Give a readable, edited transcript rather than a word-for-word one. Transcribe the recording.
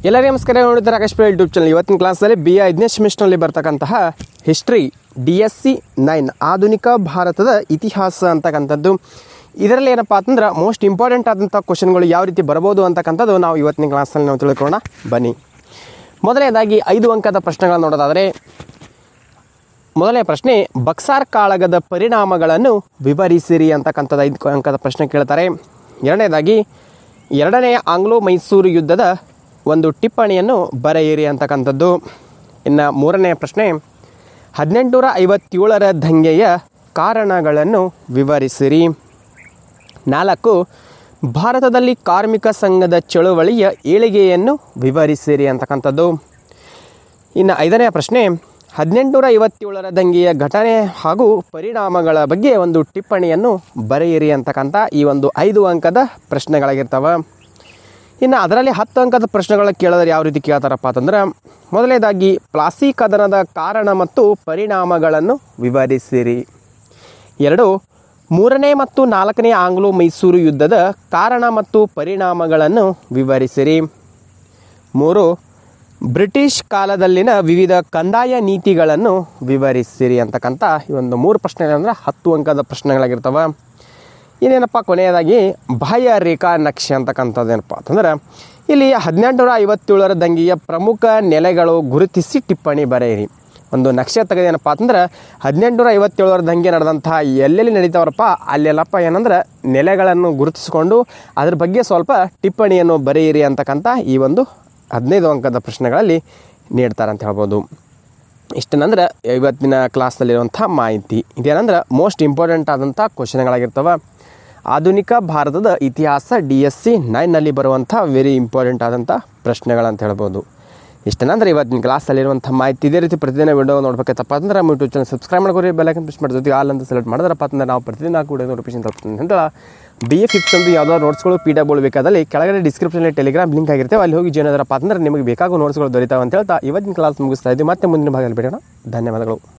ಎಲ್ಲರಿಗೂ ನಮಸ್ಕಾರ. ನೋಡಿದ ರಾಕೇಶ್ ಪೈ ಯೂಟ್ಯೂಬ್ ಚಾನಲ್. ಇವತ್ತಿನ ಕ್ಲಾಸಲ್ಲಿ BA 5ನೇ ಸೆಮಿಸ್ಟರ್ನಲ್ಲಿ ಬರ್ತಕ್ಕಂತಹ ಹಿಸ್ಟ್ರಿ DSC 9 ಆಧುನಿಕ ಭಾರತದ ಇತಿಹಾಸ ಅಂತಕ್ಕಂಥದ್ದು. ಇದರಲ್ಲಿ ಏನಪ್ಪ ಅಂತಂದ್ರೆ ಮೋಸ್ಟ್ ಇಂಪಾರ್ಟೆಂಟ್ ಆದಂಥ ಕ್ವಶನ್ಗಳು ಯಾವ ರೀತಿ ಬರ್ಬೋದು ಅಂತಕ್ಕಂಥದ್ದು ನಾವು ಇವತ್ತಿನ ಕ್ಲಾಸಲ್ಲಿ ನಾವು ತಿಳ್ಕೊಳ್ಳೋಣ ಬನ್ನಿ. ಮೊದಲನೇದಾಗಿ 5 ಅಂಕದ ಪ್ರಶ್ನೆಗಳನ್ನು ನೋಡೋದಾದರೆ, ಮೊದಲನೇ ಪ್ರಶ್ನೆ, ಬಕ್ಸಾರ್ ಕಾಳಗದ ಪರಿಣಾಮಗಳನ್ನು ವಿವರಿಸಿರಿ ಅಂತಕ್ಕಂಥದ್ದು 5 ಅಂಕದ ಪ್ರಶ್ನೆ ಕೇಳ್ತಾರೆ. ಎರಡನೇದಾಗಿ, ಎರಡನೆಯ ಆಂಗ್ಲೋ ಮೈಸೂರು ಯುದ್ಧದ ಒಂದು ಟಿಪ್ಪಣಿಯನ್ನು ಬರೆಯಿರಿ ಅಂತಕ್ಕಂಥದ್ದು. ಇನ್ನು ಮೂರನೇ ಪ್ರಶ್ನೆ, 1857ರ ದಂಗೆಯ ಕಾರಣಗಳನ್ನು ವಿವರಿಸಿರಿ. 4, ಭಾರತದಲ್ಲಿ ಕಾರ್ಮಿಕ ಸಂಘದ ಚಳುವಳಿಯ ಏಳಿಗೆಯನ್ನು ವಿವರಿಸಿರಿ ಅಂತಕ್ಕಂಥದ್ದು. ಇನ್ನು 5ನೇ ಪ್ರಶ್ನೆ, 1857ರ ದಂಗೆಯ ಘಟನೆ ಹಾಗೂ ಪರಿಣಾಮಗಳ ಬಗ್ಗೆ ಒಂದು ಟಿಪ್ಪಣಿಯನ್ನು ಬರೆಯಿರಿ ಅಂತಕ್ಕಂಥ ಈ ಒಂದು 5 ಅಂಕದ ಪ್ರಶ್ನೆಗಳಾಗಿರ್ತವೆ. ಇನ್ನು ಅದರಲ್ಲಿ 10 ಅಂಕದ ಪ್ರಶ್ನೆಗಳ ಕೇಳಿದ್ರೆ ಯಾವ ರೀತಿ ಕೇಳ್ತಾರಪ್ಪ ಅಂತಂದ್ರೆ, ಮೊದಲನೇದಾಗಿ ಪ್ಲಾಸಿ ಕದನದ ಕಾರಣ ಮತ್ತು ಪರಿಣಾಮಗಳನ್ನು ವಿವರಿಸಿರಿ. 2, 3ನೇ ಮತ್ತು 4ನೇ ಆಂಗ್ಲೋ ಮೈಸೂರು ಯುದ್ಧದ ಕಾರಣ ಮತ್ತು ಪರಿಣಾಮಗಳನ್ನು ವಿವರಿಸಿರಿ. 3, ಬ್ರಿಟಿಷ್ ಕಾಲದಲ್ಲಿನ ವಿವಿಧ ಕಂದಾಯ ನೀತಿಗಳನ್ನು ವಿವರಿಸಿರಿ ಅಂತಕ್ಕಂಥ ಈ ಒಂದು 3 ಪ್ರಶ್ನೆಗಳಂದ್ರೆ 10 ಅಂಕದ ಪ್ರಶ್ನೆಗಳಾಗಿರ್ತವೆ. ಇನ್ನೇನಪ್ಪ ಕೊನೆಯದಾಗಿ ಬಾಹ್ಯ ರೇಖಾ ನಕ್ಷೆ ಅಂತಕ್ಕಂಥದ್ದು ಏನಪ್ಪ ಅಂತಂದ್ರೆ, ಇಲ್ಲಿ 1857ರ ದಂಗೆಯ ಪ್ರಮುಖ ನೆಲೆಗಳು ಗುರುತಿಸಿ ಟಿಪ್ಪಣಿ ಬರೆಯಿರಿ. ಒಂದು ನಕ್ಷೆ ತೆಗೆದೇನಪ್ಪ ಅಂತಂದ್ರೆ 1857ರ ದಂಗೆ ನಡೆದಂತಹ ಎಲ್ಲೆಲ್ಲಿ ನಡೀತಾವ್ರಪ್ಪ ಅಲ್ಲೆಲ್ಲಪ್ಪ ಏನಂದ್ರೆ ನೆಲೆಗಳನ್ನು ಗುರುತಿಸಿಕೊಂಡು ಅದ್ರ ಬಗ್ಗೆ ಸ್ವಲ್ಪ ಟಿಪ್ಪಣಿಯನ್ನು ಬರೆಯಿರಿ ಅಂತಕ್ಕಂಥ ಈ ಒಂದು 15 ಅಂಕದ ಪ್ರಶ್ನೆಗಳಲ್ಲಿ ನೀಡ್ತಾರೆ ಅಂತ ಹೇಳ್ಬೋದು. ಇಷ್ಟೇನಂದ್ರೆ ಇವತ್ತಿನ ಕ್ಲಾಸಲ್ಲಿರುವಂಥ ಮಾಹಿತಿ. ಇದೇನಂದ್ರೆ ಮೋಸ್ಟ್ ಇಂಪಾರ್ಟೆಂಟ್ ಆದಂಥ ಕ್ವಶನ್ಗಳಾಗಿರ್ತವೆ. ಆಧುನಿಕ ಭಾರತದ ಇತಿಹಾಸ DSC 9ನಲ್ಲಿ ಬರುವಂಥ ವೆರಿ ಇಂಪಾರ್ಟೆಂಟ್ ಆದಂಥ ಪ್ರಶ್ನೆಗಳಂತ ಹೇಳ್ಬೋದು. ಇಷ್ಟೇನಂದ್ರೆ ಇವತ್ತಿನ ಕ್ಲಾಸಲ್ಲಿರುವಂಥ ಮಾಹಿತಿ. ಇದೇ ರೀತಿ ಪ್ರತಿದಿನ ವಿಡಿಯೋ ನೋಡ್ಬೇಕಪ್ಪ ಅಂದ್ರೆ ನಮ್ಮ ಯೂಟ್ಯೂಬ್ ಚಾನಲ್ ಸಬ್ಸ್ಕ್ರೈಬ್ ಮಾಡ್ಕೊರಿ, ಬೆಲ್ ಐಕಾನ್ ಪ್ರೆಸ್ ಮಾಡಿ ಜೊತೆಗೆ ಆಲ್ ಅಂತ ಸೆಲೆಕ್ಟ್ ಮಾಡಿದ್ರಪ್ಪ ಅಂತಂದ್ರೆ ನಾವು ಪ್ರತಿದಿನ ಕೂಡ ನೋಟಿಫಿಕೇಶನ್ ತರ್ತೀನಿ ಅಂತ. BA 5th ಅಂತ ಯಾವ್ದಾದ್ರು ನೋಟ್ಸ್ಗಳು PDF ಬೇಕಾದಲ್ಲಿ ಕೆಳಗಡೆ ಡಿಸ್ಕ್ರಿಪ್ಷನಲ್ಲಿ ಟೆಲಿಗ್ರಾಮ್ ಲಿಂಕ್ ಆಗಿರ್ತೇವೆ, ಅಲ್ಲಿ ಹೋಗಿ ಜಾಯ್ನ್ ಆದ್ರಪ್ಪ ಅಂದ್ರೆ ನಿಮಗೆ ಬೇಕಾಗೋ ನೋಟ್ಸ್ಗಳು ದೊರೀತಾವೆ ಅಂತ ಹೇಳ್ತಾ ಇವತ್ತಿನ ಕ್ಲಾಸ್ ಮುಗಿಸ್ತಾ ಇದ್ದೀವಿ. ಮತ್ತೆ ಮುಂದಿನ ಭಾಗದಲ್ಲಿ ಬೇಡೋಣ. ಧನ್ಯವಾದಗಳು.